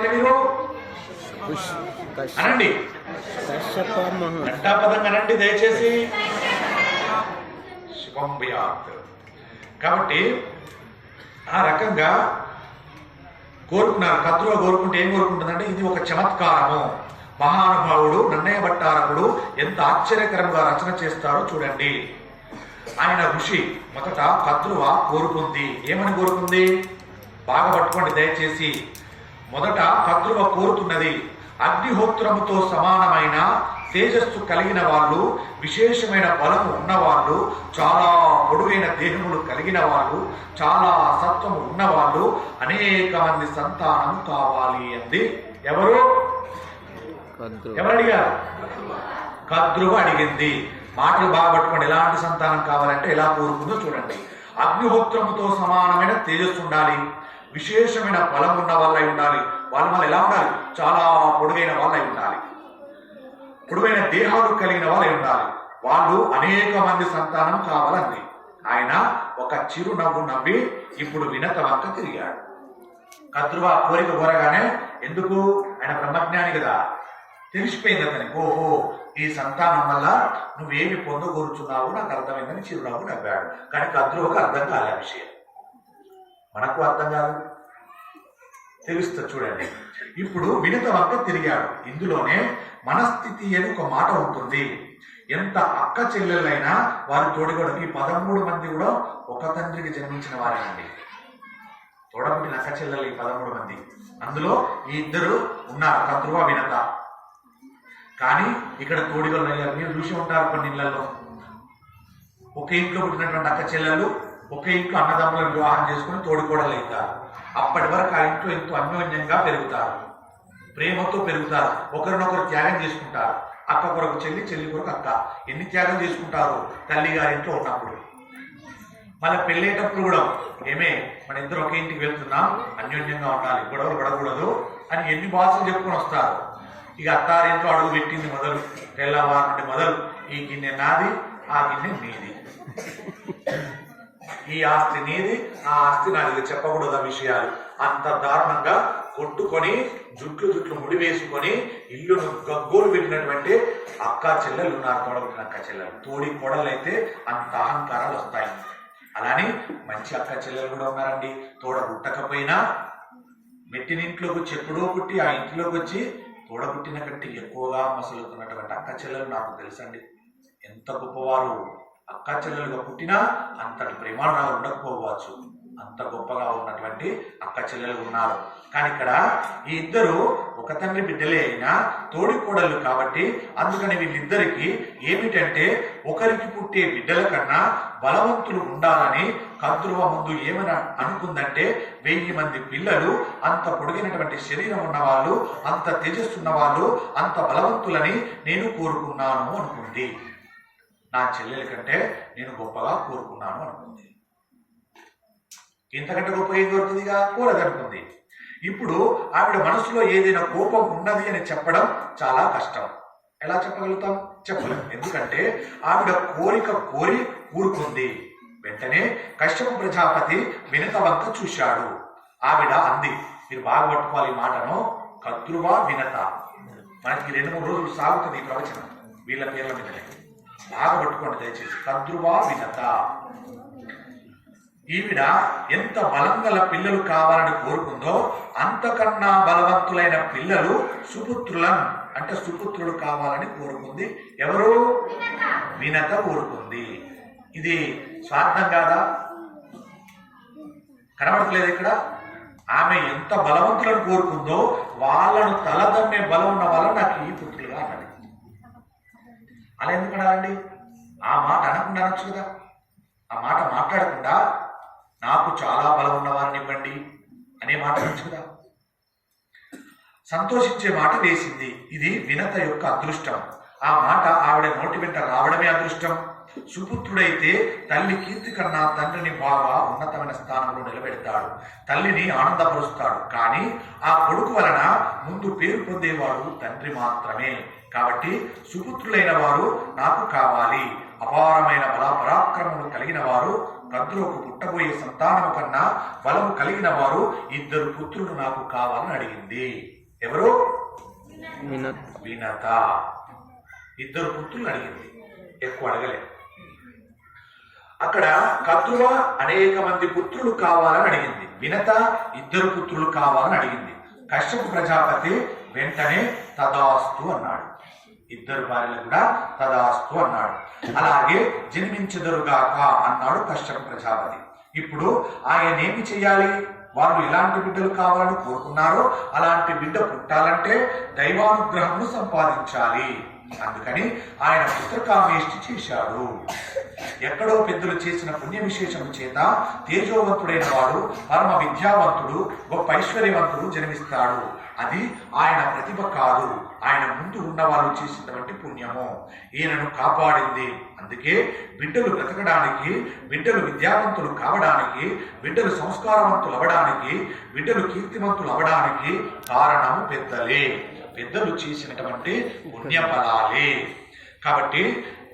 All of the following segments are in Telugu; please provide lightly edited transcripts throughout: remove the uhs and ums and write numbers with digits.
మీరు అనండి, ఘంటాపదంగా అనండి దయచేసి. శుభం భయాత్. కాబట్టి ఆ రకంగా కోరుకున్నారు. కద్రువ కోరుకుంటే ఏం కోరుకుంటుందంటే ఇది ఒక చమత్కారము. మహానుభావుడు నన్నయ్య భట్టారకుడు ఎంత ఆశ్చర్యకరంగా రచన చేస్తారో చూడండి. ఆయన ఋషి మొదట కద్రువ కోరుకుంది. ఏమని కోరుకుంది? బాగా పట్టుకోండి దయచేసి. మొదట కద్రువ కోరుతున్నది అగ్నిహోత్రముతో సమానమైన తేజస్సు కలిగిన వాళ్ళు, విశేషమైన బలము ఉన్నవాళ్ళు, చాలా పొడుగైన దేహములు కలిగిన వాళ్ళు, చాలా సత్వము ఉన్నవాళ్ళు, అనేక మంది సంతానం కావాలి అంది. ఎవరు అడిగారు? కద్రువ అడిగింది. మాటలు బాగా పట్టుకోండి. ఎలాంటి సంతానం కావాలంటే ఎలా కోరుకుందో చూడండి. అగ్నిహోత్రముతో సమానమైన తేజస్సు ఉండాలి, విశేషమైన బలం ఉన్న వాళ్ళై ఉండాలి. వాళ్ళ ఎలా ఉండాలి? చాలా పొడుగైన వాళ్ళై ఉండాలి, పొడుగైన దేహాలు కలిగిన వాళ్ళై ఉండాలి. వాళ్ళు అనేక మంది సంతానం కావాలంది. ఆయన ఒక చిరునవ్వు నవ్వి ఇప్పుడు వినత వంక తిరిగాడు. కద్రువ కోరిక కోరగానే, ఎందుకు? ఆయన బ్రహ్మజ్ఞాని కదా, తెలిసిపోయింది అతనికి. ఓహో, ఈ సంతానం వల్ల నువ్వేమి పొందగోరుచున్నావు నాకు అర్థమైందని చిరునవ్వు నవ్వాడు. కానీ కద్రువకు అర్థం కాలే విషయం. మనకు అర్థం కాదు, తెలుస్తుంది చూడండి. ఇప్పుడు వినత వంక తిరిగాడు. ఇందులోనే మనస్థితి అని ఒక మాట ఉంటుంది. ఎంత అక్క చెల్లెళ్ళైనా వారి తోడిగోడకి 13 మంది కూడా ఒక తండ్రికి జన్మించిన వారేనండి. తోడబుట్టిన అక్క చెల్లెలు 13 మంది. అందులో ఈ ఇద్దరు ఉన్నారు, కద్రువ, వినత. కానీ ఇక్కడ తోడిగోళ్ళు అయ్యారు. మీరు చూసి ఉంటారు కొన్ని ఇళ్లలో ఒక ఇంట్లో పుట్టినటువంటి అక్క చెల్లెళ్ళు ఒక ఇంట్లో అన్నదమ్ములను వివాహం చేసుకుని తోడికోడలు అవుతారు. అప్పటి వరకు ఆ ఇంట్లో ఎంతో అన్యోన్యంగా పెరుగుతారు, ప్రేమతో పెరుగుతారు, ఒకరినొకరు త్యాగం చేసుకుంటారు. అక్క కొరకు చెల్లి, చెల్లి కొరకు అక్క. ఎన్ని త్యాగం చేసుకుంటారు తల్లి గారింట్లో ఉన్నప్పుడు. మళ్ళీ పెళ్ళేటప్పుడు కూడా ఏమే మన ఇద్దరు ఒకే ఇంటికి వెళ్తున్నాం, అన్యోన్యంగా ఉండాలి, గొడవలు పడకూడదు అని ఎన్ని భాషలు చెప్పుకొని వస్తారు. ఇక అత్తారింట్లో అడుగు పెట్టింది మొదలు, తెల్లవారు నుండి మొదలు ఈ గిన్నె నాది, ఆ గిన్నె మీది, ఈ ఆస్తి నీది, ఆ ఆస్తి నాది, చెప్పకూడదు ఆ విషయాలు. అంత దారుణంగా కొట్టుకొని జుట్లు ముడివేసుకొని ఇల్లును గగ్గోలు పెట్టినటువంటి అక్క చెల్లెలు ఉన్నారు. తోడబుట్టిన అక్క చెల్లెలు. తోడి కోడలు అయితే అంత అహంకారాలు వస్తాయి. అలానే మంచి అక్క చెల్లెలు కూడా ఉన్నారండి. తోడబుట్టకపోయినా మెట్టినింట్లోకి వచ్చి ఎప్పుడో పుట్టి ఆ ఇంట్లోకి వచ్చి తోడబుట్టిన కంటే ఎక్కువగా మసలుతున్నటువంటి అక్క చెల్లెలు నాకు తెలుసండి. ఎంత గొప్పవారు. అక్క చెల్లెలుగా పుట్టినా అంతటి ప్రేమాలు ఉండకపోవచ్చు, అంత గొప్పగా ఉన్నటువంటి అక్క చెల్లెలు ఉన్నారు. కానీ ఇక్కడ ఈ ఇద్దరు ఒక తండ్రి బిడ్డలే అయినా తోడికోడళ్ళు కాబట్టి అందుకని వీళ్ళిద్దరికి ఏమిటంటే ఒకరికి పుట్టే బిడ్డల కన్నా బలవంతులు ఉండాలని కద్రువ ముందు ఏమని అనుకుందంటే 1000 మంది పిల్లలు, అంత పొడిగినటువంటి శరీరం ఉన్నవాళ్ళు, అంత తేజస్సున్న వాళ్ళు, అంత బలవంతులని నేను కోరుకున్నాను అనుకుంది. నా చెల్లెల కంటే నేను గొప్పగా కోరుకున్నాను అనుకుంది. ఇంతకంటే గొప్ప ఏం దొరుకుతుందిగా? కోరదనుకుంది. ఇప్పుడు ఆవిడ మనసులో ఏదైనా కోపం ఉన్నది అని చెప్పడం చాలా కష్టం. ఎలా చెప్పగలుగుతాం? చెప్పలేం. ఎందుకంటే ఆవిడ కోరిక కోరి ఊరుకుంది. వెంటనే కశ్యప ప్రజాపతి వినత వంక చూశాడు. ఆవిడ అంది, మీరు బాగా పట్టుకోవాలి ఈ మాటను, కద్రువ వినత. మనకి 2-3 రోజులు సాగుతుంది ఈ ప్రవచనం వీళ్ళ పేర్ల మీదనే. బాగా పట్టుకోండి దయచేసి. కద్రువ వినత. ఈవిడ ఎంత బలం గల పిల్లలు కావాలని కోరుకుందో అంతకన్నా బలవంతులైన పిల్లలు సుపుత్రులను, అంటే సుపుత్రులు కావాలని కోరుకుంది. ఎవరు? వినత కోరుకుంది. ఇది స్వార్థం కాదా? కనబడట్లేదు ఇక్కడ. ఆమె ఎంత బలవంతులను కోరుకుందో వాళ్ళను తలదమ్మే బలం ఉన్న వాళ్ళ నాకు ఈ పుత్రులుగా అన్నది. అలా ఎందుకు అనాలండి? ఆ మాట అనకుండా అనొచ్చు కదా. ఆ మాట మాట్లాడకుండా నాకు చాలా బలం ఉన్న వారిని ఇవ్వండి అనే మాట అనొచ్చు కదా. సంతోషించే మాట వేసింది. ఇది వినత యొక్క అదృష్టం. ఆ మాట ఆవిడ నోటి వెంట రావడమే అదృష్టం. సుపుత్రుడైతే తల్లి కీర్తి కన్నా తండ్రిని బాగా ఉన్నతమైన స్థానంలో నిలబెడతాడు, తల్లిని ఆనందపరుస్తాడు. కానీ ఆ కొడుకు వలన ముందు పేరు పొందేవాడు తండ్రి మాత్రమే. కాబట్టి సుపుత్రులైన వారు నాకు కావాలి, అపారమైన బల పరాక్రమములు కలిగిన వారు కద్రువుకు పుట్టబోయే సంతానము కన్నా బలము కలిగిన వారు 2 పుత్రులు నాకు కావాలని అడిగింది. ఎవరు? వినత. 2 పుత్రులు అడిగింది, ఎక్కువ అడగలేదు. అక్కడ కద్రువ అనేక మంది పుత్రులు కావాలని అడిగింది, వినత 2 పుత్రులు కావాలని అడిగింది. కశ్యప ప్రజాపతి వెంటనే తదాస్తు అన్నాడు. 2 భార్యలు కూడా తదాస్తు అన్నాడు. అలాగే జన్మించెదరుగాక అన్నాడు కశ్యప ప్రజాపతి. ఇప్పుడు ఆయన ఏమి చేయాలి? వారు ఎలాంటి బిడ్డలు కావాలని కోరుకున్నారో అలాంటి బిడ్డ పుట్టాలంటే దైవానుగ్రహమును సంపాదించాలి. అందుకని ఆయన పుత్రకామేష్టి చేశాడు. ఎక్కడో పెద్దలు చేసిన పుణ్య విశేషము చేత తేజోవంతుడైన వాడు, పరమ విద్యావంతుడు, గొప్ప ఐశ్వర్యవంతుడు జన్మిస్తాడు. అది ఆయన ప్రతిభ కాదు, ఆయన ముందు ఉన్న వాళ్ళు చేసినటువంటి పుణ్యము ఈయనను కాపాడింది. అందుకే బిడ్డలు బ్రతకడానికి, బిడ్డలు విద్యావంతులు కావడానికి, బిడ్డలు సంస్కారవంతులు అవడానికి, బిడ్డలు కీర్తివంతులు అవడానికి కారణము పెద్దలే, పెద్దలు చేసినటువంటి పుణ్యఫలాలే. కాబట్టి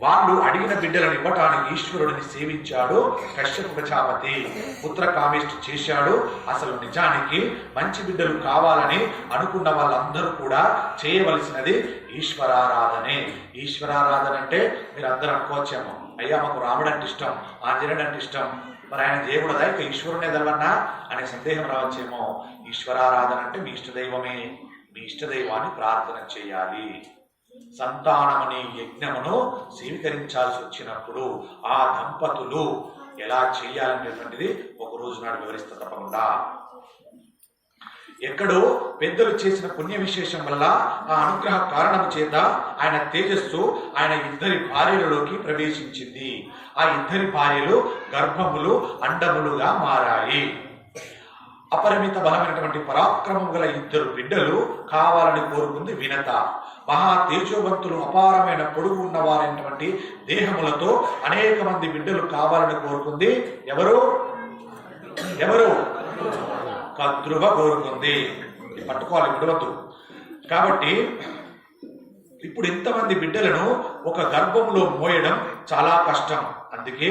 వాళ్ళు అడిగిన బిడ్డలను ఇవ్వటానికి ఈశ్వరుడిని సేవించాడు కశ్యప ప్రజాపతి. పుత్ర కామేష్టి చేశాడు. అసలు నిజానికి మంచి బిడ్డలు కావాలని అనుకున్న వాళ్ళందరూ కూడా చేయవలసినది ఈశ్వరారాధనే. ఈశ్వరారాధన అంటే మీరు అందరూ అనుకోవచ్చేమో, అయ్యా మాకు రాముడు అంటే ఇష్టం, ఆంజనేయుడు అంటే ఇష్టం, మరి ఆయన దేవుడుదా ఇక ఈశ్వరునే తెలవన్నా అనే సందేహం రావచ్చేమో. ఈశ్వరారాధన అంటే మీ ఇష్టదైవమే, మీ ఇష్టదైవాన్ని ప్రార్థన చేయాలి. సంతానమనే యజ్ఞమును స్వీకరించాల్సి వచ్చినప్పుడు ఆ దంపతులు ఎలా చేయాలనేటువంటిది ఒక రోజు నాడు వివరిస్తా తప్పకుండా. ఎక్కడో పెద్దలు చేసిన పుణ్య విశేషం వల్ల ఆ అనుగ్రహ కారణము చేత ఆయన తేజస్సు ఆయన 2 భార్యలలోకి ప్రవేశించింది. ఆ 2 భార్యలు గర్భములు అండములుగా మారాయి. అపరిమిత బలమైనటువంటి పరాక్రమం గల 2 బిడ్డలు కావాలని కోరుకుంది వినత. మహా తేజోవంతులు, అపారమైన పొడుగు ఉన్నవారైనటువంటి దేహములతో అనేక మంది బిడ్డలు కావాలని కోరుకుంది ఎవరు? కద్రువ కోరుకుంది. పట్టుకోవాలి, విడవద్దు. కాబట్టి ఇప్పుడు ఇంతమంది బిడ్డలను ఒక గర్భంలో మోయడం చాలా కష్టం. అందుకే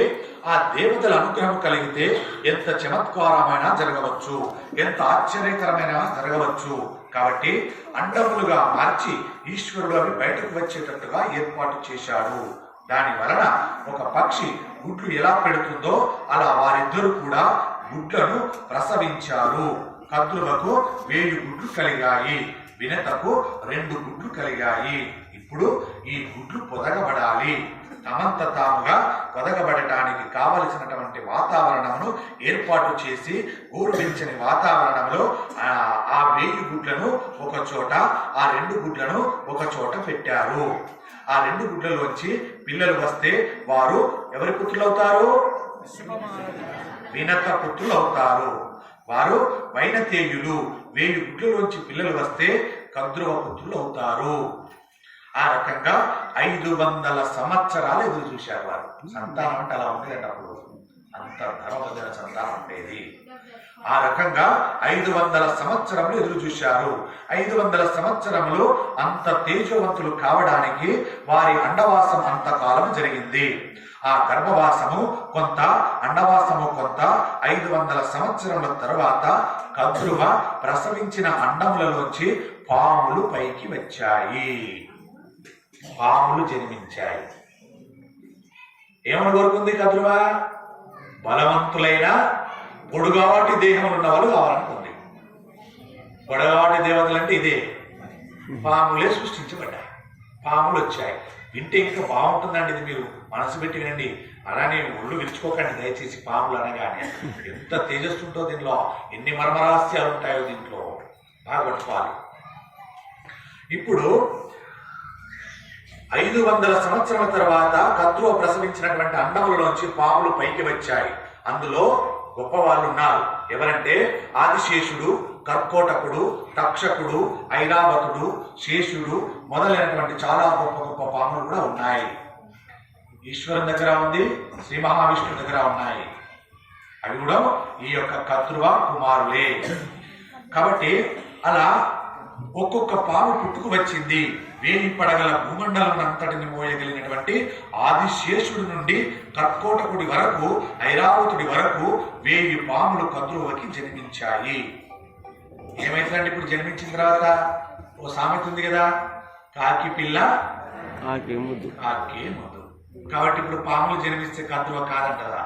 ఆ దేవతల అనుగ్రహం కలిగితే ఎంత చమత్కారమైనా జరగవచ్చు, ఎంత ఆశ్చర్యకరమైన జరగవచ్చు. కాబట్టి అండములుగా మార్చి ఈశ్వరుడు అవి బయటకు వచ్చేటట్టుగా ఏర్పాటు చేశాడు. దాని వలన ఒక పక్షి గుడ్లు ఎలా పెడుతుందో అలా వారిద్దరూ కూడా గుడ్లను ప్రసవించారు. కద్రువకు 1000 గుడ్లు కలిగాయి, వినతకు 2 గుడ్లు కలిగాయి. ఇప్పుడు ఈ గుడ్లు పొదగబడాలి. తమంత తాముగా పొదగబడటానికి కావలసినటువంటి వాతావరణమును ఏర్పాటు చేసి గోరుబెంచని వాతావరణంలో ఆ 1000 గుడ్లను ఒక చోట, ఆ 2 గుడ్లను ఒక చోట పెట్టారు. ఆ 2 గుడ్లలోంచి పిల్లలు వస్తే వారు ఎవరి పుత్రులు అవుతారు? వినత పుత్రులు అవుతారు. వారు వైనతేయులు. 1000 గుడ్లలోంచి పిల్లలు వస్తే కద్రువ పుత్రులు అవుతారు. ఆ రకంగా 500 సంవత్సరాలు ఎదురు చూశారు వారు. సంతానం అంటే అలా ఉండేదండి, అప్పుడు అంత ధర్మబద్ధమైన సంతానం ఉండేది. ఆ రకంగా 500 సంవత్సరములు ఎదురు చూశారు. 500 సంవత్సరములు అంత తేజవంతులు కావడానికి వారి అండవాసం అంతకాలం జరిగింది. ఆ గర్భవాసము కొంత, అండవాసము కొంత. 500 సంవత్సరముల తర్వాత కద్రువ ప్రసవించిన అండములలోంచి పాములు పైకి వచ్చాయి, పాములు జన్మించాయి. ఏమని కోరుకుంది కద్రువ? బలవంతులైన పొడుగాటి దేహములు ఉన్న వాళ్ళు కావాలనుకుంది. పొడగాటి దేవతలు అంటే ఇదే, పాములే సృష్టించబడ్డాయి, పాములు వచ్చాయి. వింటే ఇంకా బాగుంటుందండి. ఇది మీరు మనసు పెట్టి వినండి, అలానే ఒళ్ళు విరుచుకోకండి దయచేసి. పాములు అనగానే ఎంత తేజస్సు ఉంటుందో దీనిలో, ఎన్ని మర్మరహస్యాలు ఉంటాయో దీంట్లో బాగా పట్టుకోవాలి. ఇప్పుడు 500 సంవత్సరాల తర్వాత కద్రువ ప్రసవించినటువంటి అండములలోంచి పాములు పైకి వచ్చాయి. అందులో గొప్ప వాళ్ళు ఉన్నారు. ఎవరంటే ఆదిశేషుడు, కర్కోటకుడు, తక్షకుడు, ఐరావతుడు, శేషుడు మొదలైనటువంటి చాలా గొప్ప గొప్ప పాములు కూడా ఉన్నాయి. ఈశ్వరుని దగ్గర ఉంది, శ్రీ మహావిష్ణువు దగ్గర ఉన్నాయి. అవి కూడా ఈ యొక్క కద్రువ కుమారులే. కాబట్టి అలా ఒక్కొక్క పాము పుట్టుకు వచ్చింది. 1000 పడగల భూమండలం అంతటిని మోయగలిగినటువంటి ఆదిశేషుడి నుండి కర్కోటకుడి వరకు, ఐరావతుడి వరకు 1000 పాములు కద్రువకి జన్మించాయి. ఏమైందంటే ఇప్పుడు జన్మించిన తర్వాత ఓ సామెత ఉంది కదా, కాకి పిల్ల కాకే ముద్దు. కాబట్టి ఇప్పుడు పాములు జన్మిస్తే కద్రువ కాదంటదా,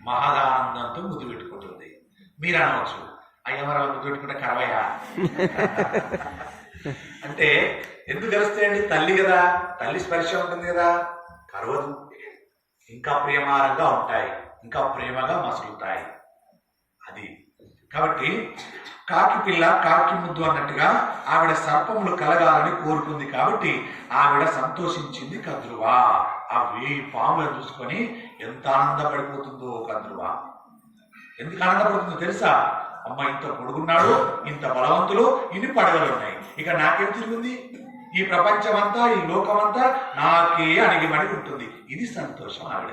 మహదానందంతో ముద్దు పెట్టుకుంటుంది. మీరు అనవచ్చు, అయ్యమరాలు ముద్దు పెట్టుకుంటే కరవయ్యా అంటే ఎందుకు కలుస్తాయండి? తల్లి కదా, తల్లి స్పర్శ ఉంటుంది కదా, కరవదు. ఇంకా ప్రేమారంగా ఉంటాయి, ఇంకా ప్రేమగా మసులుతాయి. అది కాబట్టి కాకి పిల్ల కాకి ముద్దు అన్నట్టుగా ఆవిడ సర్పములు కలగాలని కోరుకుంది. కాబట్టి ఆవిడ సంతోషించింది కద్రువ. ఆ 1000 పాములను చూసుకొని ఎంత ఆనందపడిపోతుందో కద్రువ. ఎందుకు ఆనందపడుతుందో తెలుసా? అమ్మ ఇంత పొడుగున్నాడు, ఇంత బలవంతులు, ఇన్ని పడగలు ఉన్నాయి, ఇక నాకేం తిరుగుంది? ఈ ప్రపంచమంతా, ఈ లోకమంతా నాకే అణిగిమణి ఉంటుంది. ఇది సంతోషం ఆవిడ.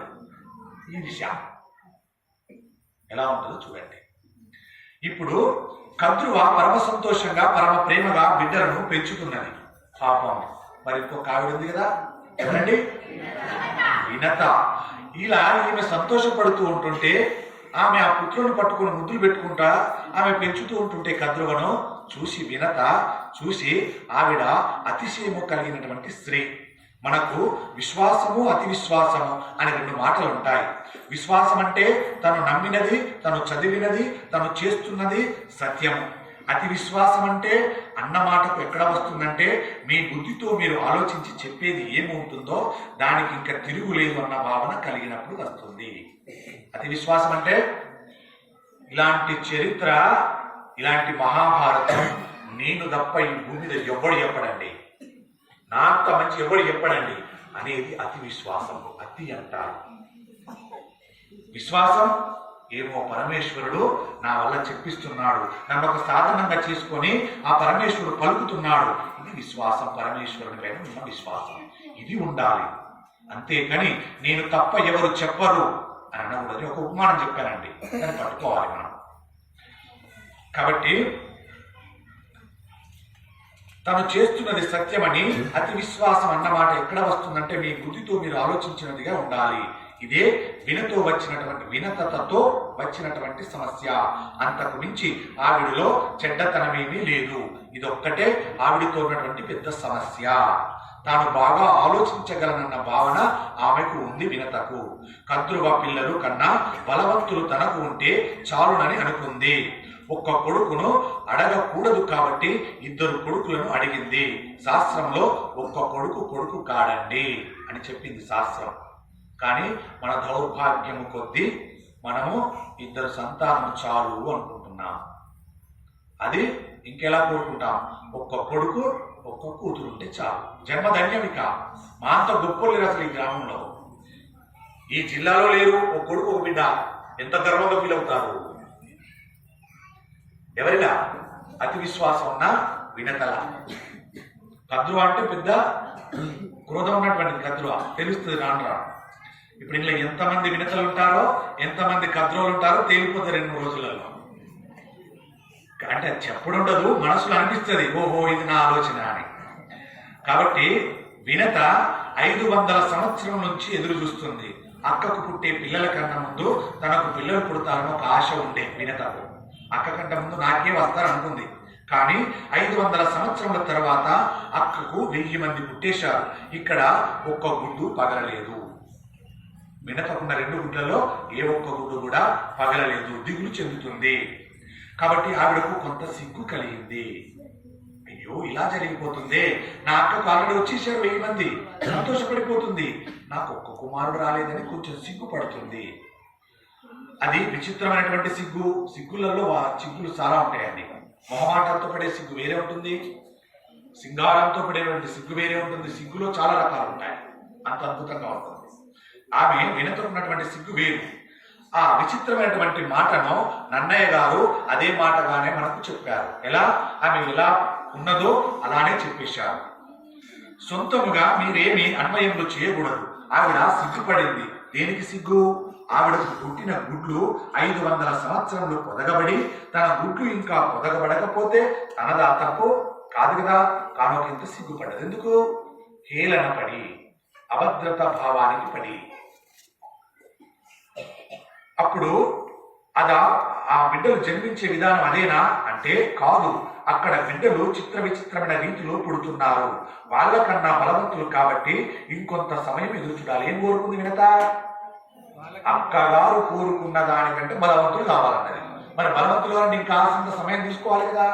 ఈ విషయం ఎలా ఉంటుందో చూడండి. ఇప్పుడు కద్రువ పరమ సంతోషంగా, పరమ ప్రేమగా బిడ్డలను పెంచుతున్నది. పాపం మరి ఇంకొక ఆవిడ ఉంది కదా, చూడండి, వినత. ఇలా ఈమె సంతోషపడుతూ ఉంటుంటే, ఆమె ఆ పుత్రుని పట్టుకుని ముద్దులు పెట్టుకుంటా ఆమె పెంచుతూ ఉంటుంటే కద్రువను చూసి వినత చూసి, ఆవిడ అతిశయము కలిగినటువంటి స్త్రీ. మనకు విశ్వాసము, అతి విశ్వాసము అనే 2 మాటలు ఉంటాయి. విశ్వాసం అంటే తను నమ్మినది, తను చదివినది, తను చేస్తున్నది సత్యము. అతి విశ్వాసం అంటే అన్న మాటకు ఎక్కడ వస్తుందంటే, మీ బుద్ధితో మీరు ఆలోచించి చెప్పేది ఏముంటుందో దానికి ఇంకా తిరుగులేదు అన్న భావన కలిగినప్పుడు వస్తుంది. అతి విశ్వాసం అంటే ఇలాంటి చరిత్ర, ఇలాంటి మహాభారతం నేను తప్ప ఈ భూమి మీద ఎవడు చెప్పడండి, నా అంత మంచి ఎవడు చెప్పడండి అనేది అతి విశ్వాసం. అతి అంటారు. విశ్వాసం ఏమో పరమేశ్వరుడు నా వల్ల చెప్పిస్తున్నాడు, నన్ను ఒక సాధనంగా చేసుకొని ఆ పరమేశ్వరుడు పలుకుతున్నాడు. ఇది విశ్వాసం, పరమేశ్వరుడి పైన ఉన్న విశ్వాసం. ఇది ఉండాలి. అంతేకాని నేను తప్ప ఎవరు చెప్పరు అని అనకూడదు. ఒక ఉపమానం చెప్పానండి, దాన్ని పట్టుకోవాలి మనం. కాబట్టి తను చేస్తున్నది సత్యమని అతి విశ్వాసం అన్నమాట ఎక్కడ వస్తుందంటే, మీ బుద్ధితో మీరు ఆలోచించినదిగా ఉండాలి. ఇదే వినతో వచ్చినటువంటి, వినతతో వచ్చినటువంటి సమస్య. అంతకు మించి ఆవిడలో చెడ్డతనమేమీ లేదు. ఇదొక్కటే ఆవిడతో ఉన్నటువంటి పెద్ద సమస్య. తాను బాగా ఆలోచించగలనన్న భావన ఆమెకు ఉంది వినతకు. కద్రువ పిల్లలు కన్నా బలవంతులు తనకు ఉంటే చాలునని అనుకుంది. ఒక్క కొడుకును అడగకూడదు కాబట్టి 2 కొడుకులను అడిగింది. శాస్త్రంలో ఒక్క కొడుకు కాడండి అని చెప్పింది శాస్త్రం. కానీ మన దౌర్భాగ్యము కొద్దీ మనము 2 సంతానం చాలు అనుకుంటున్నాం. అది ఇంకెలా కోరుకుంటాం? ఒక్క కొడుకు ఒక్క కూతురు ఉంటే చాలు, జన్మధన్యమిక. మా అంత గొప్పలు లేరు అసలు ఈ గ్రామంలో, ఈ జిల్లాలో లేరు. ఒక కొడుకు ఒక బిడ్డ, ఎంత గర్వంగా ఫీల్ అవుతారు. ఎవరిలా? అతి విశ్వాసం ఉన్న వినతల. కద్రువ అంటే పెద్ద క్రోధం ఉన్నటువంటి కద్రువ, తెలుస్తుంది రాను. ఇప్పుడు ఇంట్లో ఎంతమంది వినతలు ఉంటారో, ఎంతమంది కద్రువులు ఉంటారో తేలిపోతారు 2 రోజులలో. అంటే చెప్పుడు ఉండదు, మనసులో అనిపిస్తుంది, ఓహో ఇది నా ఆలోచన అని. కాబట్టి వినత 500 సంవత్సరం నుంచి ఎదురు చూస్తుంది. అక్కకు పుట్టే పిల్లల కన్నా ముందు తనకు పిల్లలు పుడతారని ఒక ఆశ ఉండే వినతకు. అక్క కంటే ముందు నాకే వస్తారనుకుంది. కానీ 500 సంవత్సరముల తర్వాత అక్కకు 1000 మంది పుట్టేశారు. ఇక్కడ ఒక్క గుడ్డు పగలలేదు. వినతకున్న 2 గుడ్లలో ఏ ఒక్క గుడ్డు కూడా పగలలేదు. దిగులు చెందుతుంది. కాబట్టి ఆవిడకు కొంత సిగ్గు కలిగింది. అయ్యో ఇలా జరిగిపోతుంది, నా అక్కకు ఆల్రెడీ వచ్చేసారు 1000 మంది, సంతోషపడిపోతుంది. నాకు ఒక్క కుమారుడు రాలేదని కొంచెం సిగ్గుపడుతుంది. అది విచిత్రమైనటువంటి సిగ్గు. సిగ్గులలో సిగ్గులు చాలా ఉంటాయండి. మొహమాటంతో పడే సిగ్గు వేరే ఉంటుంది, సింగారంతో పడేటువంటి సిగ్గు వేరే ఉంటుంది. సిగ్గులో చాలా రకాలు ఉంటాయి. అంత అద్భుతంగా ఉంటుంది. ఆమె వినతో ఉన్నటువంటి సిగ్గు వేరు. ఆ విచిత్రమైనటువంటి మాటను నన్నయ్య గారు అదే మాటగానే మనకు చెప్పారు. ఎలా? ఆమె ఎలా ఉన్నదో అలానే చెప్పేశారు. సొంతముగా మీరేమి అన్వయములు చేయకూడదు. ఆవిడ సిగ్గుపడింది. దేనికి సిగ్గు? ఆవిడకు పుట్టిన గుడ్లు 500 సంవత్సరములు పొదగబడి, తన గుడ్లు ఇంకా పొదగబడకపోతే తనదా తప్పు, కాదు కదా. కానోకింత సిగ్గుపడ్డది. ఎందుకు? హేళన పడి, అభద్రతా భావానికి పడి. అప్పుడు ఆ బిడ్డలు జన్మించే విధానం అదేనా అంటే కాదు. అక్కడ బిడ్డలు చిత్ర విచిత్రమైన రీతిలో పుడుతున్నారు. వాళ్ళకన్నా బలవంతులు కాబట్టి ఇంకొంత సమయం ఎదురు చూడాలి. ఏం కోరుకుంది వినత? అక్కగారు కోరుకున్న దానికంటే బలవంతులు కావాలన్నది. మరి బలవంతులు కావాలంటే ఇంకా కాసింత సమయం తీసుకోవాలి కదా.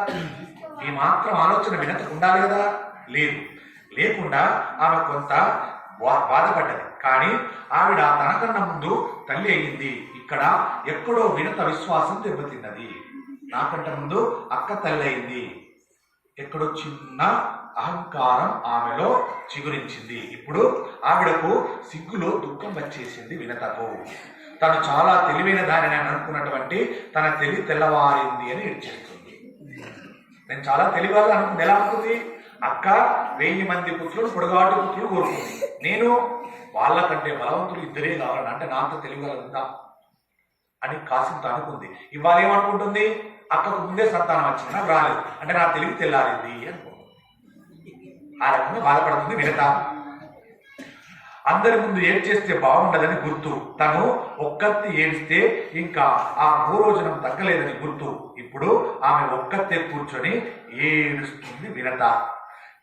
ఈ మాత్రం ఆలోచన వినతకు ఉండాలి కదా. లేదు, లేకుండా ఆమె కొంత బాధపడ్డది. కానీ ఆవిడ తనకన్నా ముందు తల్లి అయింది. ఇక్కడ ఎక్కడో వినత విశ్వాసం దెబ్బతిన్నది. నాకంటే ముందు అక్క తల్లి అయింది. ఎక్కడో చిన్న అహంకారం ఆమెలో చిగురించింది. ఇప్పుడు ఆవిడకు సిగ్గులో దుఃఖం వచ్చేసింది వినతకు. తను చాలా తెలివైన దానిని అనుకున్నటువంటి తన తెలివి తెల్లవారింది అని ఏడ్చేస్తుంది. నేను చాలా తెలివాళ్ళు అనుకుంది. ఎలా అనుకుంది? అక్క 1000 మంది పుత్రులు, పొడగాటి పుత్రులు కోరుకుంది. నేను వాళ్ళకంటే బలవంతులు ఇద్దరే కావాలని, అంటే నాతో తెలియగలదా అని కాసింత అనుకుంది. ఇవాళ ఏమనుకుంటుంది? అక్కకు ముందే సంతానం వచ్చింది, నాకు రాలేదు, అంటే నా తెలివి తెల్లారింది అనుకుంటుంది. ఆ రకంగా బాధపడుతుంది వినత. అందరి ముందు ఏడ్చేస్తే బాగుండదని గుర్తు. తను ఒక్కత్తి ఏడిస్తే ఇంకా ఆ భూరోజనం తగ్గలేదని గుర్తు. ఇప్పుడు ఆమె ఒక్కతే కూర్చొని ఏడుస్తుంది వినత.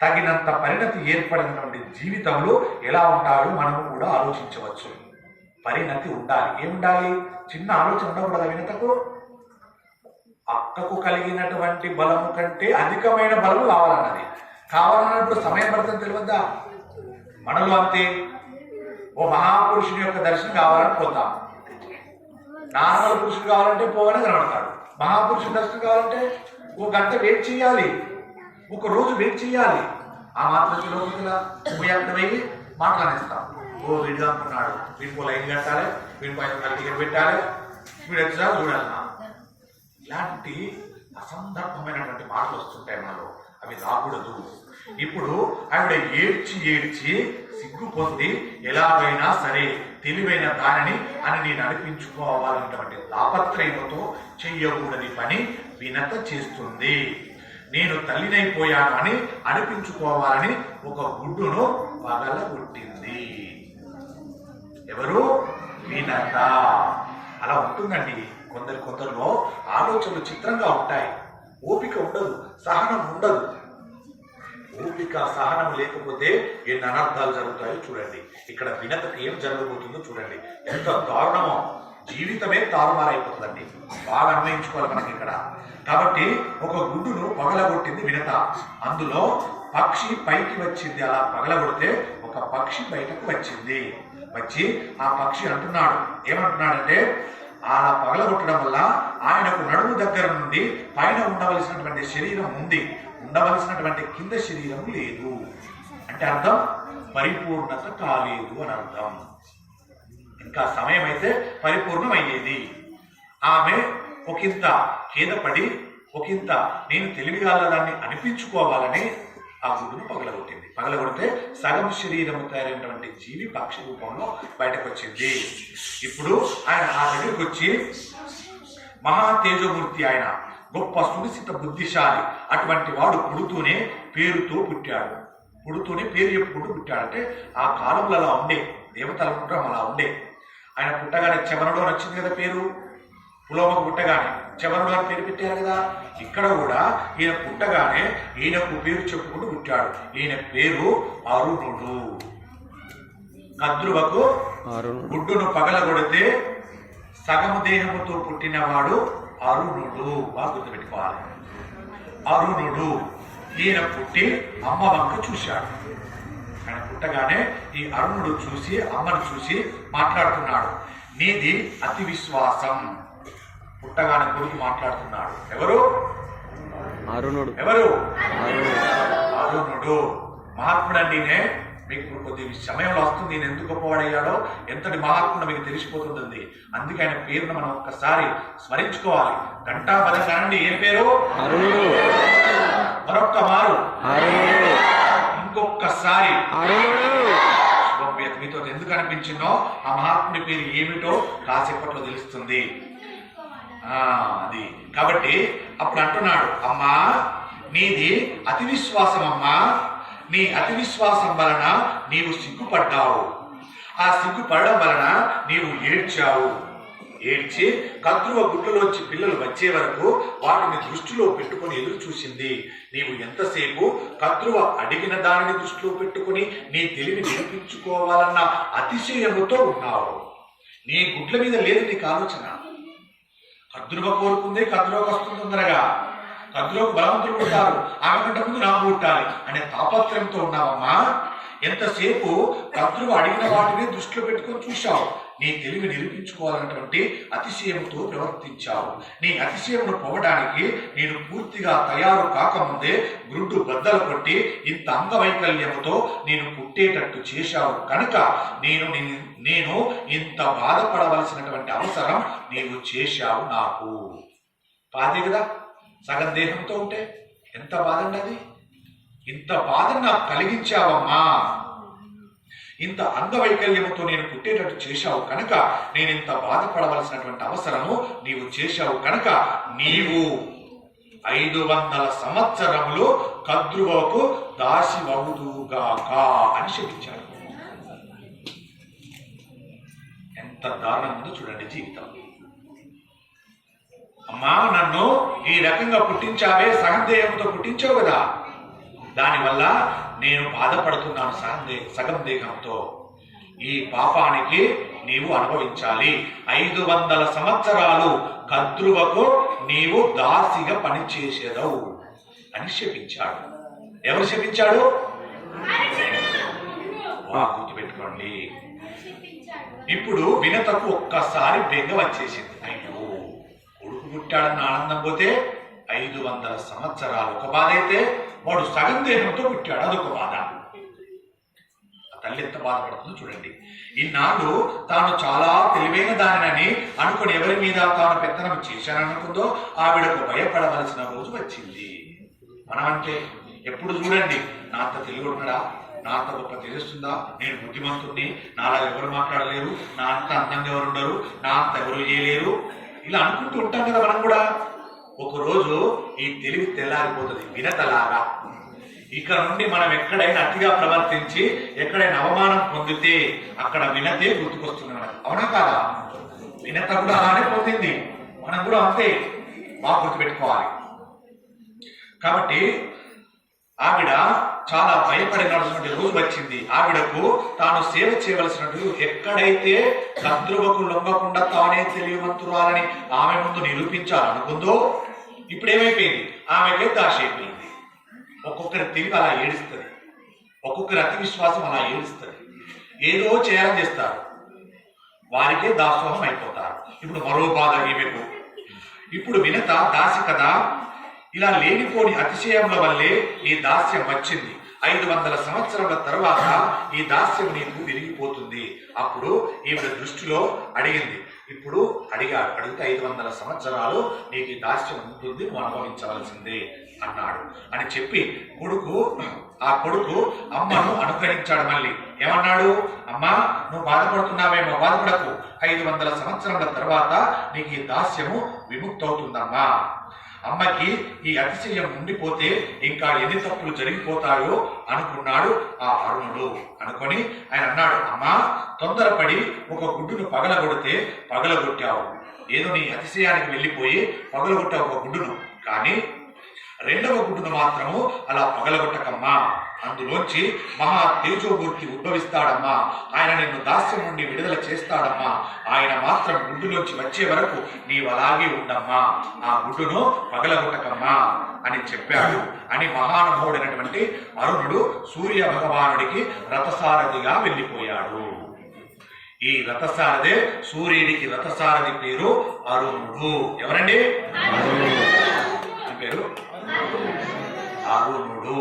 తగినంత పరిణతి ఏర్పడినటువంటి జీవితంలో ఎలా ఉంటాడో మనము కూడా ఆలోచించవచ్చు. పరిణతి ఉండాలి. ఏముండాలి? చిన్న ఆలోచన ఉండకూడదు వినతకు. అక్కకు కలిగినటువంటి బలము కంటే అధికమైన బలము కావాలన్నది. కావాలన్నప్పుడు సమయం పడుతుంది తెలియద్దా? మనలో అంతే. ఓ మహాపురుషుని యొక్క దర్శనం కావాలని పోతాం. నార్మల్ పురుషుడు కావాలంటే పోగానే కనబడతాడు. మహాపురుషుని దర్శనం కావాలంటే 1 గంట వెయిట్ చేయాలి, 1 రోజు వెయిట్ చేయాలి. ఆ మాత్రం లోపల పోయి మాట్లాడేస్తాం. ఓ వీడిగా అనుకున్నాడు, వీడికి లైన్ కట్టాలి, వీడికి 5 టికెట్ పెట్టాలి, వీడు ఎట్లా చూడాలన్నా. ఇలాంటి అసందర్భమైనటువంటి మాటలు వస్తుంటాయి మనలో. అవి రాకూడదు. ఇప్పుడు ఆవిడ ఏడ్చి ఏడ్చి సిగ్గు పొంది ఎలాగైనా సరే తెలివైన దానిని అని నేను అనిపించుకోవాలన్నటువంటి తాపత్రయంతో చెయ్యకూడని పని వినత చేస్తుంది. నేను తల్లినైపోయాను అని అనిపించుకోవాలని ఒక గుడ్డును పగలగొట్టింది. ఎవరు? వినత. అలా ఉంటుందండి. కొందరిలో ఆలోచనలు చిత్రంగా ఉంటాయి. ఓపిక ఉండదు, సహనం ఉండదు. ఓపిక సహనం లేకపోతే ఎన్ని అనర్థాలు జరుగుతాయో చూడండి. ఇక్కడ వినతకు ఏం జరగబోతుందో చూడండి. ఎంత దారుణమో, జీవితమే తారుమారైపోతుందండి. బాగా అన్వయించుకోవాలి మనకి ఇక్కడ. కాబట్టి ఒక గుడ్డును పగలగొట్టింది వినత. అందులో పక్షి పైకి వచ్చింది. అలా పగలగొడితే ఒక పక్షి బయటకు వచ్చింది. వచ్చి ఆ పక్షి అంటున్నాడు, ఏమంటున్నాడంటే అలా పగలగొట్టడం వల్ల ఆయనకు నడుము దగ్గర నుండి పైన ఉండవలసినటువంటి శరీరం ఉంది, ఉండవలసినటువంటి కింద శరీరం లేదు. అంటే అర్థం పరిపూర్ణత కాలేదు అని అర్థం. ఇంకా సమయం అయితే పరిపూర్ణం అయ్యేది. ఆమె ఒకంత ఖేదపడి ఒకంత నేను తెలివిగాలదాన్ని అనిపించుకోవాలని ఆ గుడ్డును పగలగొట్టింది. పగలగొడితే సగం శరీరము తయారైనటువంటి జీవి పక్షి రూపంలో బయటకు వచ్చింది. ఇప్పుడు ఆయన ఆ దగ్గరికి వచ్చి మహా తేజమూర్తి, ఆయన గొప్ప సునిశ్చిత బుద్ధిశాలి. అటువంటి వాడు పుడుతూనే పేరుతో పుట్టాడు. పుడుతూనే పేరు చెప్పుకుంటూ పుట్టాడు. అంటే ఆ కాలంలో అలా ఉండే, దేవతల పుట్టడం అలా ఉండే. ఆయన పుట్టగానే చవనుడు అని వచ్చింది కదా పేరు. పులోమకు పుట్టగానే చవనుడు అని పేరు పెట్టారు కదా. ఇక్కడ కూడా ఈయన పుట్టగానే ఈయనకు పేరు చెప్పుకుంటూ పుట్టాడు. ఈయన పేరు అరుణుడు. కద్రువకు గుడ్డును పగలగొడితే సగము దేహముతో పుట్టినవాడు అరుణుడు. బాగా గుర్తుపెట్టుకోవాలి. అరుణుడు. ఈయన పుట్టి అమ్మ వంక చూశాడు. ఆయన పుట్టగానే ఈ అరుణుడు చూసి అమ్మను చూసి మాట్లాడుతున్నాడు. నీది అతి విశ్వాసం. పుట్టగానే కొడుకు మాట్లాడుతున్నాడు. ఎవరు? అరుణుడు. ఎవరు? అరుణుడు. మహాత్ముడు అంటేనే మీకు కొద్ది సమయంలో వస్తుంది నేను ఎందుకు గొప్పవాడయ్యాడో, ఎంతటి మహాత్ముడు మీకు తెలిసిపోతుంది. అందుకే ఆయన పేరును మనం ఒక్కసారి స్మరించుకోవాలి. ఘంటాపదంగా అండి. ఏం పేరు? అరుణుడు. మరొక్క మారు అరుణుడు. ఇంకొకసారి అరుణుడు. మీతో ఎందుకు అనిపించిందో ఆ మహాత్ముడి పేరు ఏమిటో కాసేపట్లో తెలుస్తుంది. అది కాబట్టి అప్పుడు అంటున్నాడు, అమ్మా నీది అతి విశ్వాసం అమ్మా. నీ అతి విశ్వాసం వలన నీవు సిగ్గుపడ్డావు. ఆ సిగ్గుపడడం వలన నీవు ఏడ్చావు. ఏడ్చి కద్రువ గుడ్లలోంచి పిల్లలు వచ్చే వరకు వాటిని దృష్టిలో పెట్టుకుని ఎదురు చూసింది. నీవు ఎంతసేపు కద్రువ అడిగిన దానిని దృష్టిలో పెట్టుకుని నీ తెలివి నిరూపించుకోవాలన్న అతిశయముతో ఉన్నావు. నీ గుడ్ల మీద లేదు నీకు ఆలోచన. కద్రువ కోరుకుందే కద్రువకు వస్తుంది తొందరగా, కద్రువకు బలవంతులు పుట్టారు, ఆమె కంటే ముందు నాకు పుట్టాలి అనే తాపత్రయంతో ఉన్నావమ్మా. ఎంతసేపు కద్రువ అడిగిన వాటిని దృష్టిలో పెట్టుకొని చూశావు. నీ తెలివి నిరూపించుకోవాలన్నటువంటి అతిశయముతో ప్రవర్తించావు. నీ అతిశయమును పోవడానికి నేను పూర్తిగా తయారు కాకముందే గుడ్డు బద్దలు కొట్టి ఇంత అంగవైకల్యముతో నేను పుట్టేటట్టు చేశావు కనుక నేను ఇంత బాధపడవలసినటువంటి అవసరం నీవు చేశావు నాకు. బాధే కదా సగం దేహంతో ఉంటే ఎంత బాధ అండి అది. ఇంత బాధను నాకు కలిగించావమ్మా. ఇంత అంగవైకల్యముతో నేను పుట్టేటట్టు చేశావు కనుక నేను ఇంత బాధపడవలసినటువంటి అవసరము నీవు చేశావు కనుక నీవు 500 సంవత్సరములు కద్రువకు దాసివవుదుగాక అని శపించాడు. ఎంత దారుణం ఉందో చూడండి జీవితం. అమ్మా నన్ను ఈ రకంగా పుట్టించావే, సగం దేహంతో పుట్టించావు కదా, దానివల్ల నేను బాధపడుతున్నాను సగం దేహంతో. ఈ పాపానికి నీవు అనుభవించాలి. 500 సంవత్సరాలు కద్రువకు నీవు దాసిగా పనిచేసేదవు అని శపించాడు. ఎవరు శపించాడు? గుర్తుపెట్టుకోండి. ఇప్పుడు వినతకు ఒక్కసారి బెంగ వచ్చేసింది. అయ్యో కొడుకు పుట్టాడన్న ఆనందం పోతే 500 సంవత్సరాలు ఒక బాధ అయితే, వాడు సగం దేహంతో పుట్టాడు అదొక బాధ. తల్లి ఎంత బాధపడుతుందో చూడండి. ఈనాడు తాను చాలా తెలివైన దానినని అనుకుని ఎవరి మీద తాను పెత్తనం చేశాననుకుందో ఆవిడకు భయపడవలసిన రోజు వచ్చింది. మనం అంటే ఎప్పుడు చూడండి, నా అంత తెలివి ఉన్నాడా, నా అంత గొప్ప తెలుస్తుందా, నేను బుద్ధిమంతుడిని, నాలా ఎవరు మాట్లాడలేరు, నా అంత అందంగా ఎవరు ఉండరు, నా అంత ఎవరు చేయలేరు, ఇలా అనుకుంటూ ఉంటాం కదా మనం కూడా. ఒకరోజు ఈ తెలివి తెల్లారిపోతుంది వినతలాగా. ఇక్కడ నుండి మనం ఎక్కడైనా అతిగా ప్రవర్తించి ఎక్కడైనా అవమానం పొందితే అక్కడ వినతే గుర్తుకొస్తుంది మనకు. అవునా కాదా? వినత కూడా అలానే పొందింది, మనం కూడా అంతే. బాగా గుర్తుపెట్టుకోవాలి. కాబట్టి ఆవిడ చాలా భయపడినటువంటి రోజు వచ్చింది. ఆవిడకు తాను సేవ చేయవలసినట్టు ఎక్కడైతే కద్రువకు లొంగకుండా తానే తెలియవంతురాలని ఆమె ముందు నిరూపించాలనుకుందో ఇప్పుడు ఏమైపోయింది, ఆమెకే దాశ అయిపోయింది. ఒక్కొక్కరి తెలివి అలా ఏడుస్తుంది, ఒక్కొక్కరి అతి విశ్వాసం అలా ఏడుస్తుంది. ఏదో చేయాలని చేస్తారు, వారికే దాసోహం అయిపోతారు. ఇప్పుడు మరో బాధ ఈమెకు. ఇప్పుడు వినత దాసి కదా, ఇలా లేనిపోని అతిశయముల వల్లే ఈ దాస్యం వచ్చింది. 500 సంవత్సరాల తర్వాత ఈ దాస్యం నీకు విరిగిపోతుంది. అప్పుడు ఈవిడ దృష్టిలో అడిగింది. ఇప్పుడు అడిగితే 500 సంవత్సరాలు నీకు ఈ దాస్యం ఉంటుంది, నువ్వు అనుభవించవలసిందే అన్నాడు అని చెప్పి ఆ కొడుకు అమ్మను అనుగ్రహించాడు. మళ్ళీ ఏమన్నాడు? అమ్మా నువ్వు బాధపడుతున్నావేమో, బాధపడకు, 500 సంవత్సరాల తర్వాత నీకు ఈ దాస్యము విముక్తవుతుందమ్మా. అమ్మకి ఈ అతిశయం ఉండిపోతే ఇంకా ఎన్ని తప్పులు జరిగిపోతాయో అనుకున్నాడు ఆ అరుణుడు. అనుకొని ఆయన అన్నాడు, అమ్మా తొందరపడి ఒక గుడ్డును పగలగొట్టావు. ఏదో నీ అతిశయానికి వెళ్ళిపోయి పగలగొట్టావు ఒక గుడ్డును, కానీ రెండవ గుడ్డును మాత్రము అలా పగలగొట్టకమ్మా. అందులోంచి మహా తేజోమూర్తి ఉద్భవిస్తాడమ్మా. ఆయన నిన్ను దాస్యం నుండి విడుదల చేస్తాడమ్మా. ఆయన మాత్రం గుడ్డులోంచి వచ్చే వరకు నీవు అలాగే ఉండమ్మా, ఆ గుడ్డును పగలగొట్టకమ్మా అని చెప్పాడు అని మహానుభావుడైనటువంటి అరుణుడు సూర్య భగవానుడికి రథసారథిగా వెళ్ళిపోయాడు. ఈ రథసారథే సూర్యుడికి రథసారథి పేరు అరుణుడు. ఎవరండి పేరు? అరుణుడు.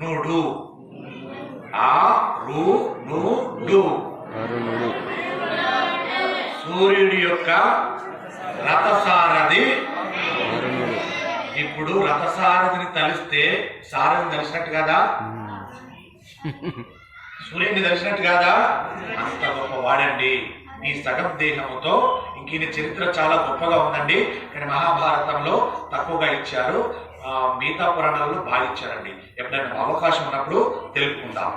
నుడు అరుణుడు సూర్యుడి యొక్క రథసారథి అరుణుడు. ఇప్పుడు రథసారథిని తలిస్తే సారథిని తెలిసినట్టు కదా, సూర్యుడిని తెలిసినట్టు కాదా? అంత గొప్ప వాడండి. ఈ సగం దేహముతో ఇంక చరిత్ర చాలా గొప్పగా ఉందండి. కానీ మహాభారతంలో తక్కువగా ఇచ్చారు. మిగతా పురాణాలలో బాగా ఇచ్చారండి. ఎప్పుడైనా అవకాశం ఉన్నప్పుడు తెలుపుకుందాం.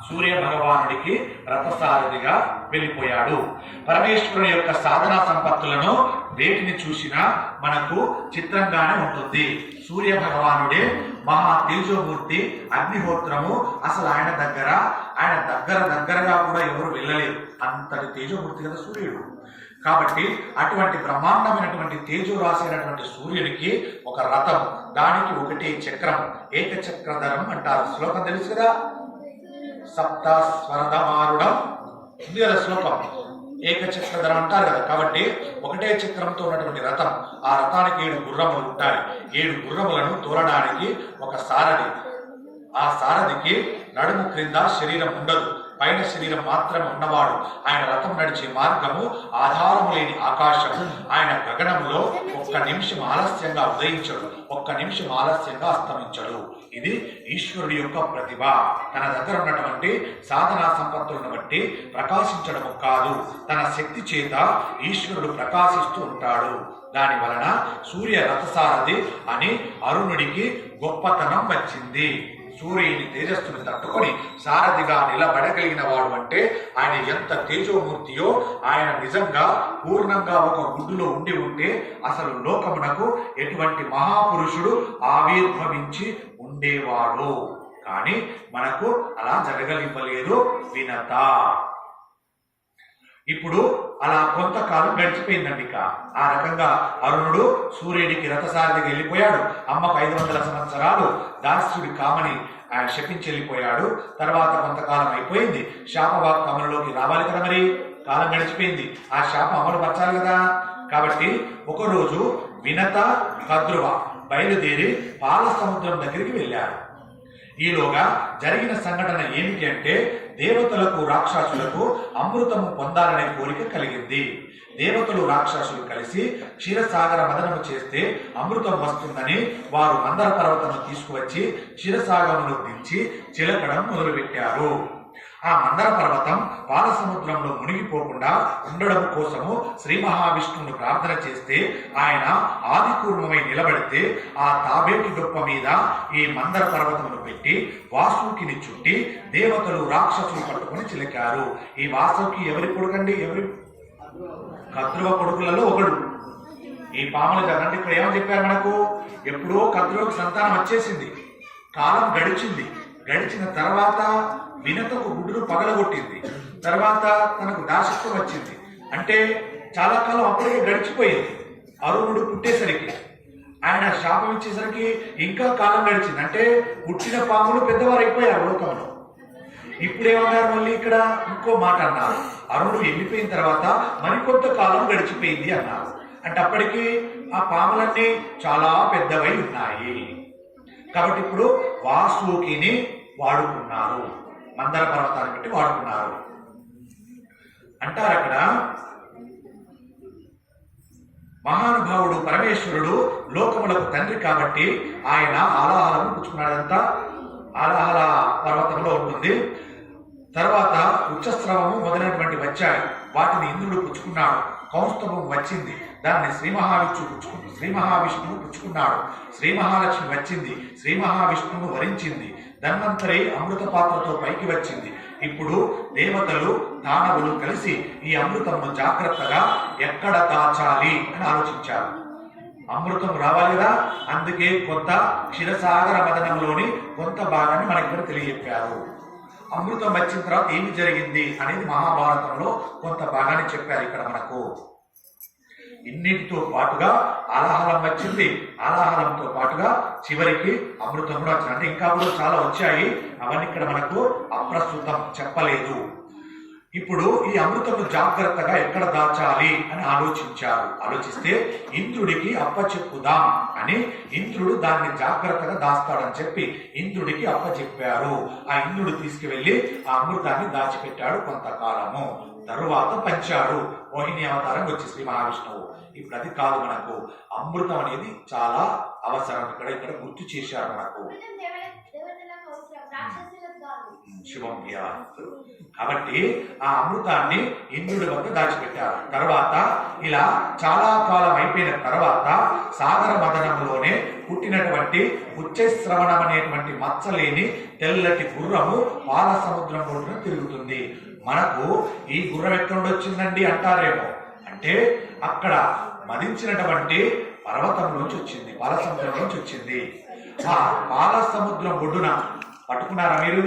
సూర్య భగవానుడికి రథసారథిగా వెళ్ళిపోయాడు. పరమేశ్వరుని యొక్క సాధనా సంపత్తులను వేటిని చూసినా మనకు చిత్రంగానే ఉంటుంది. సూర్య భగవానుడే మహా తేజోమూర్తి, అగ్నిహోత్రము. అసలు ఆయన దగ్గరగా కూడా ఎవరు వెళ్ళలేరు, అంతటి తేజోమూర్తి కదా సూర్యుడు. కాబట్టి అటువంటి బ్రహ్మాండమైనటువంటి తేజో రాసినటువంటి సూర్యునికి ఒక రథం, దానికి ఒకటి చక్రం, ఏకచక్రధరం అంటారు. శ్లోకం తెలుసు కదా, సప్త స్వరధమారుడం ఉంది కదా శ్లోకం, ఏకచక్రధరం అంటారు కదా. కాబట్టి ఒకటే చక్రంతో ఉన్నటువంటి రథం, ఆ రథానికి 7 గుర్రములు ఉంటాయి. 7 గుర్రములను తోలడానికి ఒక సారథి. ఆ సారథికి నడుము క్రింద శరీరం ఉండదు, పైన శరీరం మాత్రమే ఉన్నవాడు. ఆయన రథం నడిచే మార్గము ఆధారము లేని ఆకాశం. ఆయన గగనంలో 1 నిమిషం ఆలస్యంగా ఉదయించడు, 1 నిమిషం ఆలస్యంగా అస్తమించడు. ఇది ఈశ్వరుడి యొక్క ప్రతిభ. తన దగ్గర ఉన్నటువంటి సాధనా సంపత్తులను బట్టి ప్రకాశించడము కాదు, తన శక్తి చేత ఈశ్వరుడు ప్రకాశిస్తూ ఉంటాడు. దాని వలన సూర్య రథసారథి అని అరుణుడికి గొప్పతనం వచ్చింది. సూర్యుని తేజస్సును తట్టుకొని సారథిగా నిలబడగలిగిన వాడు అంటే ఆయన ఎంత తేజోమూర్తియో. ఆయన నిజంగా పూర్ణంగా ఒక గుడ్డులో ఉంటే అసలు లోకమునకు ఎటువంటి మహాపురుషుడు ఆవిర్భవించి ఉండేవాడు. కానీ మనకు అలా జరగలివ్వలేదు వినత. ఇప్పుడు అలా కొంతకాలం గడిచిపోయిందండి. ఆ రకంగా అరుణుడు సూర్యుడికి రథసారథిగా వెళ్ళిపోయాడు. అమ్మకు 500 సంవత్సరాలు దాస్యుడి కామని ఆయన శపించి వెళ్ళిపోయాడు. తర్వాత కొంతకాలం అయిపోయింది, శాపవాక్ అమలులోకి రావాలి కదా, మరి కాలం గడిచిపోయింది, ఆ శాపం అమలు పరచాలి కదా. కాబట్టి ఒకరోజు వినత, కద్రువ బయలుదేరి పాల సముద్రం దగ్గరికి వెళ్ళారు. ఈలోగా జరిగిన సంఘటన ఏమిటి అంటే, దేవతలకు రాక్షసులకు అమృతము పొందాలనే కోరిక కలిగింది. దేవతలు రాక్షసులు కలిసి క్షీరసాగర మదనము చేస్తే అమృతం వస్తుందని వారు మందర పర్వతము తీసుకువచ్చి క్షీరసాగరంలో దించి చిలకడం మొదలుపెట్టారు. ఆ మందర పర్వతం పాల సముద్రంలో మునిగిపోకుండా ఉండడం కోసము శ్రీ మహావిష్ణువును ప్రార్థన చేస్తే ఆయన ఆదికూర్మమై నిలబడితే ఆ తాబేటి గొప్ప మీద ఈ మందర పర్వతమును పెట్టి వాసుకిని చుట్టి దేవతలు రాక్షసులు పట్టుకుని చిలికారు. ఈ వాసుకి ఎవరి కొడుకండి? ఎవరి? కద్రువ కొడుకులలో ఒకడు. ఈ పాముల జగన్ ఇక్కడ ఏమని చెప్పారు మనకు? ఎప్పుడో కద్రువకు సంతానం వచ్చేసింది, కాలం గడిచింది. గడిచిన తర్వాత వినతకు గుడ్డును పగలగొట్టింది. తర్వాత తనకు దాసత్వం వచ్చింది. అంటే చాలా కాలం అప్పటికే గడిచిపోయింది. అరుణుడు పుట్టేసరికి, ఆయన శాపం ఇచ్చేసరికి ఇంకా కాలం గడిచింది. అంటే పుట్టిన పాములు పెద్దవారు అయిపోయారు లోకంలో. ఇప్పుడేమన్నారు? మళ్ళీ ఇక్కడ ఇంకో మాట అన్నారు. అరుణుడు వెళ్ళిపోయిన తర్వాత మరికొంత కాలం గడిచిపోయింది అన్నారు. అంటే అప్పటికి ఆ పాములన్నీ చాలా పెద్దవై ఉన్నాయి. కాబట్టి ఇప్పుడు వాసుకిని వాడుకున్నారు, మందర పర్వతాన్ని పెట్టి వాడుకున్నారు అంటారు. అక్కడ మహానుభావుడు పరమేశ్వరుడు లోకములకు తండ్రి కాబట్టి ఆయన ఆలాహలను పుచ్చుకున్నాడంతా. ఆలాహల పర్వతంలో ఉంటుంది. తర్వాత ఉచ్చస్రవము మొదలైనటువంటి వచ్చాయి, వాటిని ఇంద్రుడు పుచ్చుకున్నాడు. కౌస్తవం వచ్చింది, దాన్ని శ్రీ మహావిష్ణువు పుచ్చుకున్నాడు. శ్రీ మహాలక్ష్మి వచ్చింది, శ్రీ మహావిష్ణువును వరించింది. ధన్వంతరి అమృత పాత్రతో పైకి వచ్చింది. ఇప్పుడు దేవతలు దానవులు కలిసి ఈ అమృతమును జాగ్రత్తగా ఎక్కడ దాచాలి అని ఆలోచించారు. అమృతం రావాలి కదా, అందుకే కొంత క్షీరసాగర మదనంలోని కొంత భాగాన్ని మనకి ఇక్కడ తెలియజెప్పారు. అమృతం వచ్చిన తర్వాత ఏమి జరిగింది అనేది మహాభారతంలో కొంత భాగాన్ని చెప్పారు ఇక్కడ మనకు. ఇన్నిటితో పాటుగా ఆలాహలం వచ్చింది, ఆలాహలంతో పాటుగా చివరికి అమృతం కూడా వచ్చింది. అంటే ఇంకా కూడా చాలా వచ్చాయి, అవన్నీ ఇక్కడ మనకు అప్రస్తుతం, చెప్పలేదు. ఇప్పుడు ఈ అమృతము జాగ్రత్తగా ఎక్కడ దాచాలి అని ఆలోచిస్తే ఇంద్రుడికి అప్పచెప్పుదాం అని ఇంద్రుడు దాన్ని జాగ్రత్తగా దాస్తాడని చెప్పి ఇంద్రుడికి అప్పచెప్పారు. ఆ ఇంద్రుడు తీసుకువెళ్లి ఆ అమృతాన్ని దాచిపెట్టాడు కొంతకాలము. తరువాత పంచాడు, మోహిని అవతారం వచ్చి శ్రీ మహావిష్ణువు. ఇప్పుడు అది కాదు, మనకు అమృతం అనేది చాలా అవసరం ఇక్కడ గుర్తు చేశారు మనకు. శుభం కాబట్టి ఆ అమృతాన్ని ఇంద్రుడి వద్ద దాచిపెట్టారు. తర్వాత ఇలా చాలా కాలం అయిపోయిన తర్వాత సాగర మదనంలోనే పుట్టినటువంటి ఉచ్చశ్రవణం అనేటువంటి మచ్చలేని తెల్లటి గుర్రము పాల సముద్రం ఒడ్డున తిరుగుతుంది. మనకు ఈ గుర్రం ఎక్కడ నుండి వచ్చిందండి అంటారేమో. అంటే అక్కడ మదించినటువంటి పర్వతం నుంచి వచ్చింది, పాల సముద్రం నుంచి వచ్చింది. ఆ పాల సముద్రం ఒడ్డున పట్టుకున్నారా మీరు?